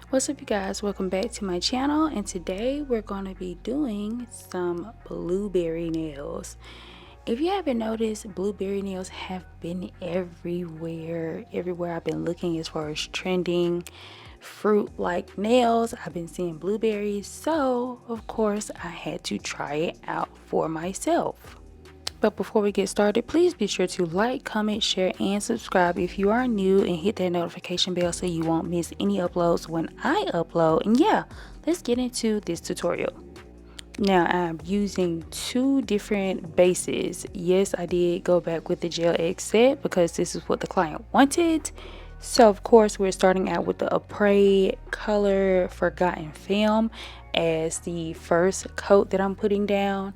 What's up, you guys? Welcome back to my channel, and today we're going to be doing some blueberry nails. If you haven't noticed, blueberry nails have been everywhere I've been looking as far as trending fruit like nails. I've been seeing blueberries, so of course I had to try it out for myself. But before we get started, please be sure to like, comment, share, and subscribe if you are new, and hit that notification bell so you won't miss any uploads when I upload. And yeah, let's get into this tutorial. Now I'm using two different bases. Yes, I did go back with the Gel X set because this is what the client wanted. So of course we're starting out with the Apres Color Forgotten Film as the first coat that I'm putting down.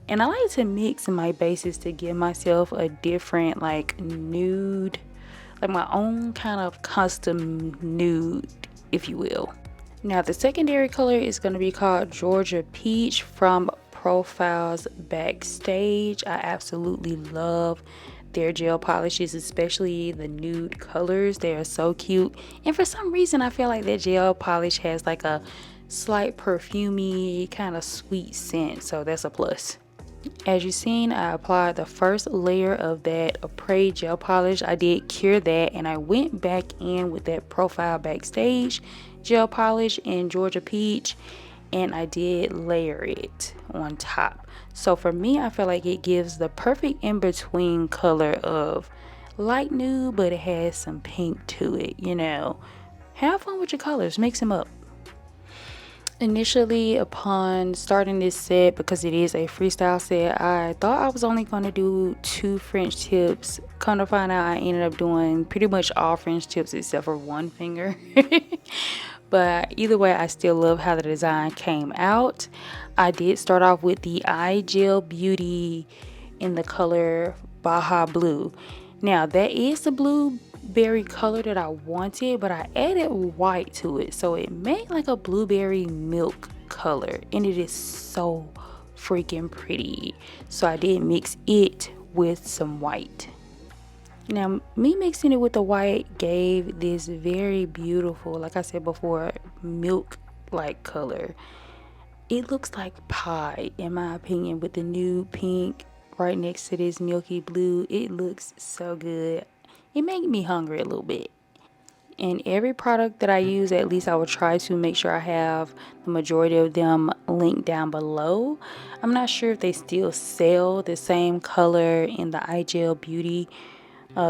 And I like to mix my bases to give myself a different like nude, like my own kind of custom nude, if you will. Now the secondary color is going to be called Georgia Peach from Profiles Backstage. I absolutely love their gel polishes, especially the nude colors. They are so cute, and for some reason I feel like that gel polish has like a slight perfumey kind of sweet scent, so that's a plus. As you've seen, I applied the first layer of that Apres gel polish. I did cure that, and I went back in with that Profile Backstage gel polish in Georgia Peach, and I did layer it on top. So for me, I feel like it gives the perfect in-between color of light nude, but it has some pink to it, you know. Have fun with your colors, mix them up. Initially, upon starting this set, because it is a freestyle set, I thought I was only going to do 2 French tips. Come to find out, I ended up doing pretty much all French tips except for one finger. But either way, I still love how the design came out. I did start off with the Eye Gel Beauty in the color Baja Blue. Now that is the blueberry color that I wanted, but I added white to it, so it made like a blueberry milk color, and it is so freaking pretty. So I did mix it with some white. Now me mixing it with the white gave this very beautiful, like I said before, milk like color. It looks like pie in my opinion, with the nude pink right next to this milky blue. It looks so good. It made me hungry a little bit. And every product that I use, at least I will try to make sure I have the majority of them linked down below. I'm not sure if they still sell the same color in the iGel Beauty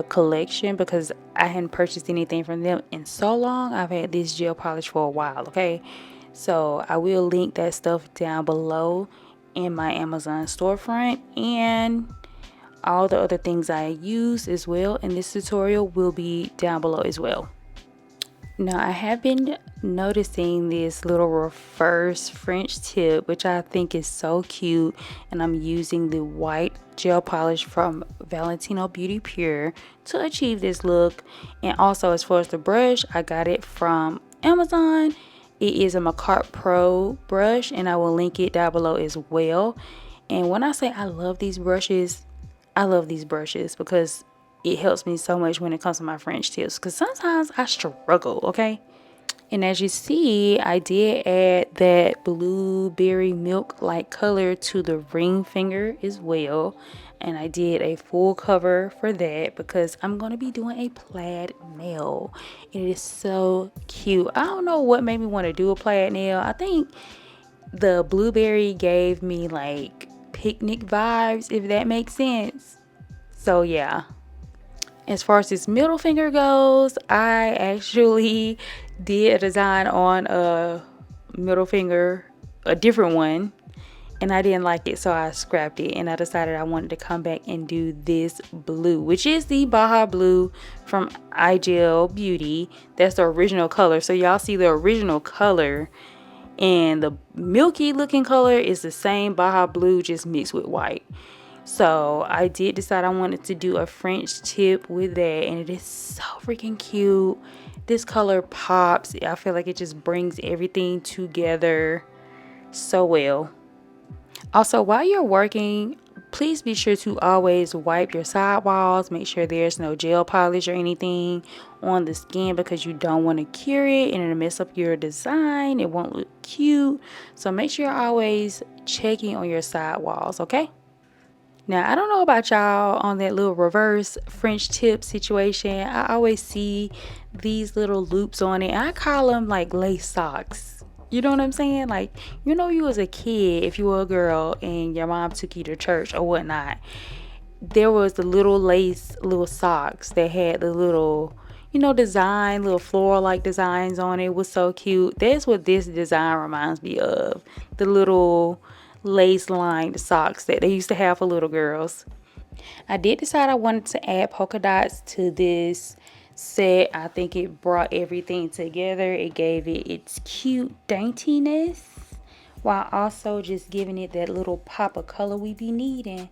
collection, because I hadn't purchased anything from them in so long. I've had this gel polish for a while, okay? So I will link that stuff down below in my Amazon storefront, and all the other things I use as well in this tutorial will be down below as well. Now I have been noticing this little reverse French tip, which I think is so cute, and I'm using the white gel polish from Valentino Beauty Pure to achieve this look. And also, as far as the brush, I got it from Amazon. It is a Macart Pro brush, and I will link it down below as well. And when I say I love these brushes, I love these brushes because it helps me so much when it comes to my French tips, because sometimes I struggle, okay? And as you see, I did add that blueberry milk like color to the ring finger as well. And I did a full cover for that because I'm going to be doing a plaid nail. It is so cute. I don't know what made me want to do a plaid nail. I think the blueberry gave me like picnic vibes, if that makes sense. So yeah. As far as this middle finger goes, I actually did a design on a middle finger, a different one, and I didn't like it, so I scrapped it, and I decided I wanted to come back and do this blue, which is the Baja Blue from iGel Beauty. That's the original color. So y'all see the original color, and the milky looking color is the same Baja Blue, just mixed with white. So I did decide I wanted to do a French tip with that, and it is so freaking cute. This color pops. I feel like it just brings everything together so well. Also, while you're working, Please be sure to always wipe your sidewalls. Make sure there's no gel polish or anything on the skin because you don't want to cure it and it'll mess up your design. It won't look cute. So make sure you're always checking on your sidewalls, okay? Now, I don't know about y'all on that little reverse French tip situation. I always see these little loops on it. I call them like lace socks. You know what I'm saying? Like, you was a kid, if you were a girl and your mom took you to church or whatnot, there was the little lace little socks that had the little design, little floral like designs on it. It was so cute. That's what this design reminds me of, the little lace lined socks that they used to have for little girls. I did decide I wanted to add polka dots to this set. I think it brought everything together. It gave it its cute daintiness while also just giving it that little pop of color we be needing.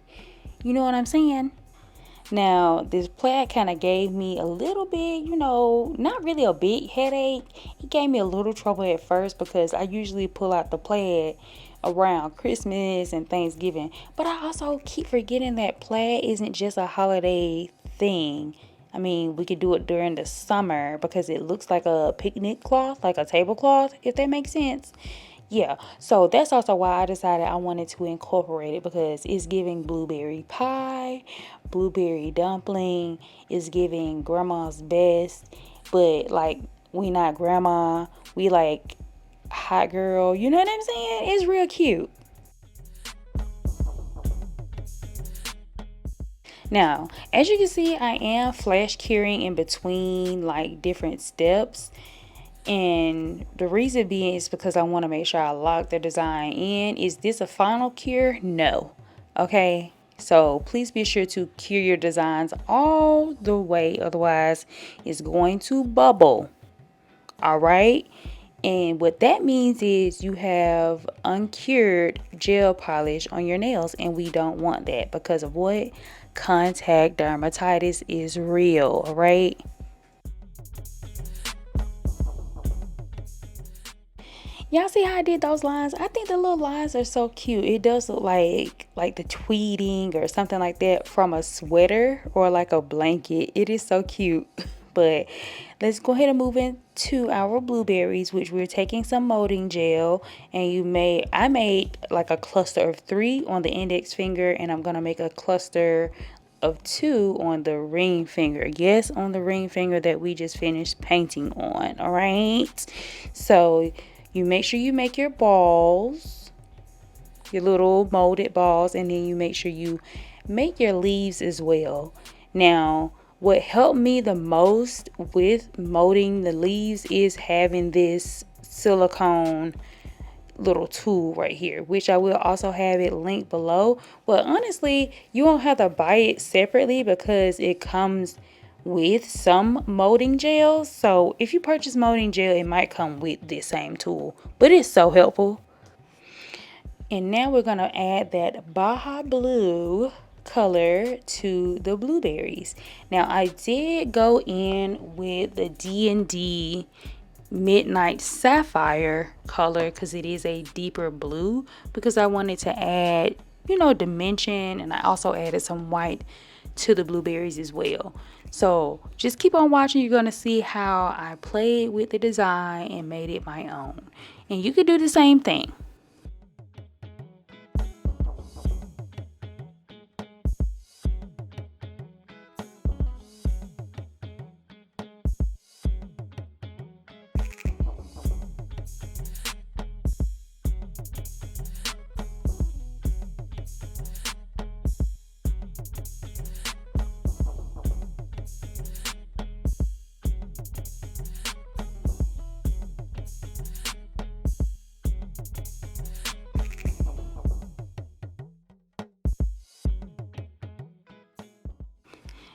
You know what I'm saying? Now, this plaid kind of gave me a little bit, not really a big headache. It gave me a little trouble at first because I usually pull out the plaid around Christmas and Thanksgiving. But I also keep forgetting that plaid isn't just a holiday thing. I mean, we could do it during the summer because it looks like a picnic cloth, like a tablecloth, if that makes sense. Yeah, so that's also why I decided I wanted to incorporate it because it's giving blueberry pie, blueberry dumpling, it's giving grandma's best, but like we not grandma, we like hot girl, you know what I'm saying? It's real cute. Now, as you can see, I am flash curing in between like different steps. And the reason being is because I want to make sure I lock the design in. Is this a final cure? No. Okay. So please be sure to cure your designs all the way. Otherwise, it's going to bubble. All right. And what that means is you have uncured gel polish on your nails. And we don't want that because of what? Contact dermatitis is real. All right. Y'all see how I did those lines? I think the little lines are so cute. It does look like the tweeting or something like that from a sweater or like a blanket. It is so cute. But let's go ahead and move into our blueberries, which we're taking some molding gel. And I made like a cluster of 3 on the index finger, and I'm gonna make a cluster of 2 on the ring finger. Yes, on the ring finger that we just finished painting on. All right. So you make sure you make your balls, your little molded balls, and then you make sure you make your leaves as well. Now, what helped me the most with molding the leaves is having this silicone little tool right here, which I will also have it linked below. But honestly, you won't have to buy it separately because it comes with some molding gel. So if you purchase molding gel, it might come with this same tool, but it's so helpful. And now we're gonna add that Baja Blue color to the blueberries. Now I did go in with the D&D Midnight Sapphire color because it is a deeper blue, because I wanted to add dimension, and I also added some white to the blueberries as well. So just keep on watching. You're going to see how I played with the design and made it my own, and you could do the same thing.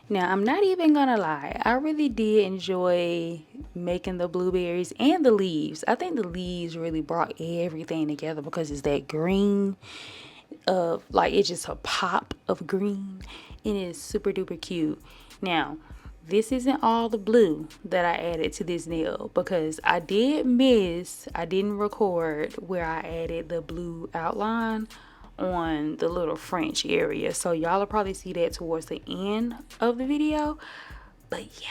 Now, I'm not even gonna lie, I really did enjoy making the blueberries and the leaves. I think the leaves really brought everything together because it's that green of like, it's just a pop of green. It is super duper cute. Now, this isn't all the blue that I added to this nail because I didn't record where I added the blue outline on the little French area. So y'all will probably see that towards the end of the video. But yeah.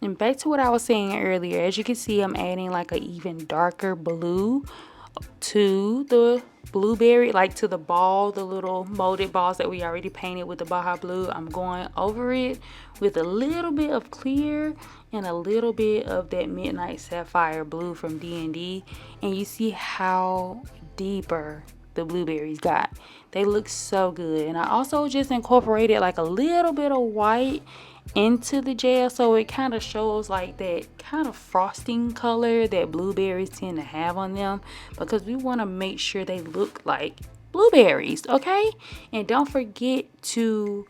And back to what I was saying earlier, as you can see, I'm adding like an even darker blue to the blueberry, like to the ball, the little molded balls that we already painted with the Baja Blue. I'm going over it with a little bit of clear and a little bit of that Midnight Sapphire Blue from D&D, and you see how deeper the blueberries got. They look so good. And I also just incorporated like a little bit of white into the gel, so it kind of shows like that kind of frosting color that blueberries tend to have on them, because we want to make sure they look like blueberries. Okay, and don't forget to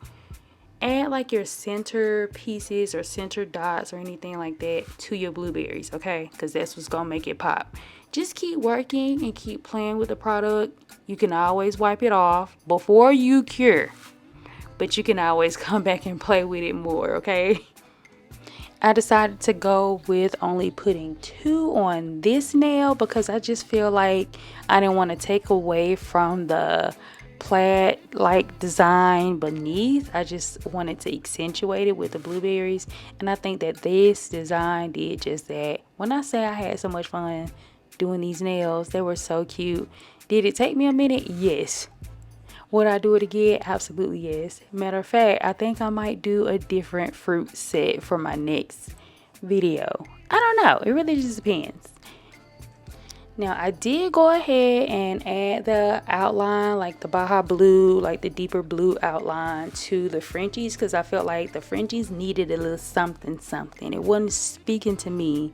add like your center pieces or center dots or anything like that to your blueberries, okay, because that's what's gonna make it pop. Just keep working and keep playing with the product. You can always wipe it off before you cure, but you can always come back and play with it more, okay? I decided to go with only putting 2 on this nail because I just feel like I didn't want to take away from the plaid like design beneath. I just wanted to accentuate it with the blueberries, and I think that this design did just that. When I say I had so much fun doing these nails, they were so cute. Did it take me a minute? Yes. Would I do it again? Absolutely yes. Matter of fact, I think I might do a different fruit set for my next video. I don't know. It really just depends. Now, I did go ahead and add the outline, like the Baja Blue, like the deeper blue outline to the Frenchies, because I felt like the Frenchies needed a little something. It wasn't speaking to me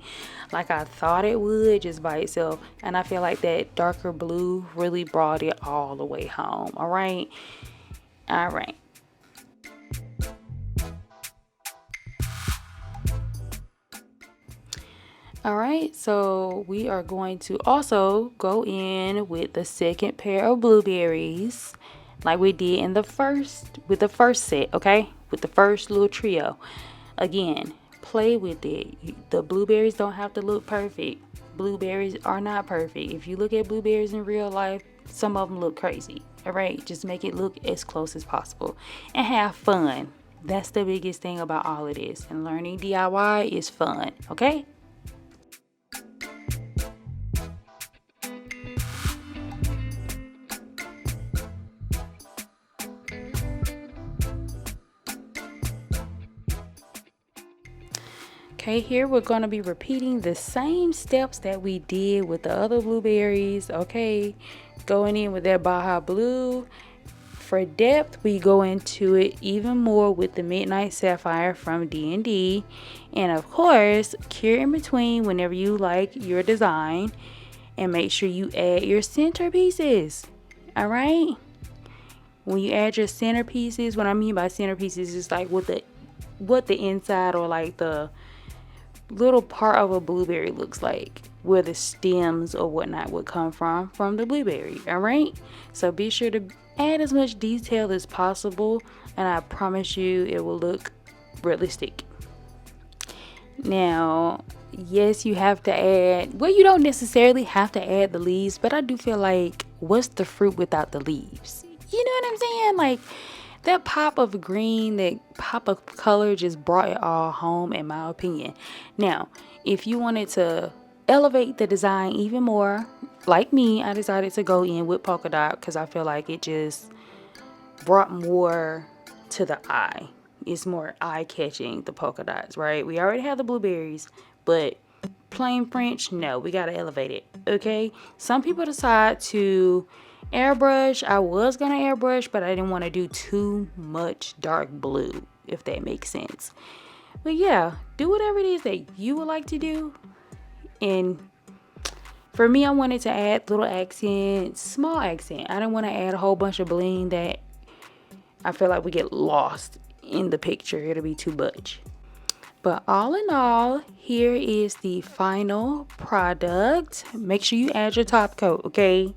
like I thought it would just by itself. And I feel like that darker blue really brought it all the way home. All right. Alright, so we are going to also go in with the second pair of blueberries like we did in the first set, okay? With the first little trio. Again, play with it. The blueberries don't have to look perfect. Blueberries are not perfect. If you look at blueberries in real life, some of them look crazy. Alright, just make it look as close as possible and have fun. That's the biggest thing about all of this. And learning DIY is fun, okay? Okay, here we're going to be repeating the same steps that we did with the other blueberries. Okay, going in with that Baja Blue. For depth, we go into it even more with the Midnight Sapphire from D&D. And of course, cure in between whenever you like your design. And make sure you add your centerpieces. Alright? When you add your centerpieces, what I mean by centerpieces is like what the inside or like the little part of a blueberry looks like, where the stems or whatnot would come from the blueberry. All right, so be sure to add as much detail as possible, and I promise you it will look realistic. Now, yes, you have to add, well, you don't necessarily have to add the leaves, but I do feel like, what's the fruit without the leaves? You know what I'm saying? Like, that pop of green, that pop of color just brought it all home, in my opinion. Now, if you wanted to elevate the design even more, like me, I decided to go in with polka dot because I feel like it just brought more to the eye. It's more eye-catching, the polka dots, right? We already have the blueberries, but plain French, no, we gotta elevate it, okay? Some people decide to airbrush. I was gonna airbrush, but I didn't want to do too much dark blue, if that makes sense. But yeah, do whatever it is that you would like to do. And for me, I wanted to add little accents, small accent. I didn't want to add a whole bunch of bling that I feel like we get lost in the picture. It'll be too much. But all in all, here is the final product. Make sure you add your top coat, okay?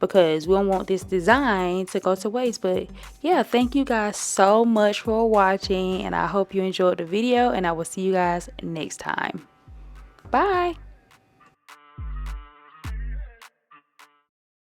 Because we don't want this design to go to waste. But yeah, thank you guys so much for watching, and I hope you enjoyed the video, and I will see you guys next time. Bye.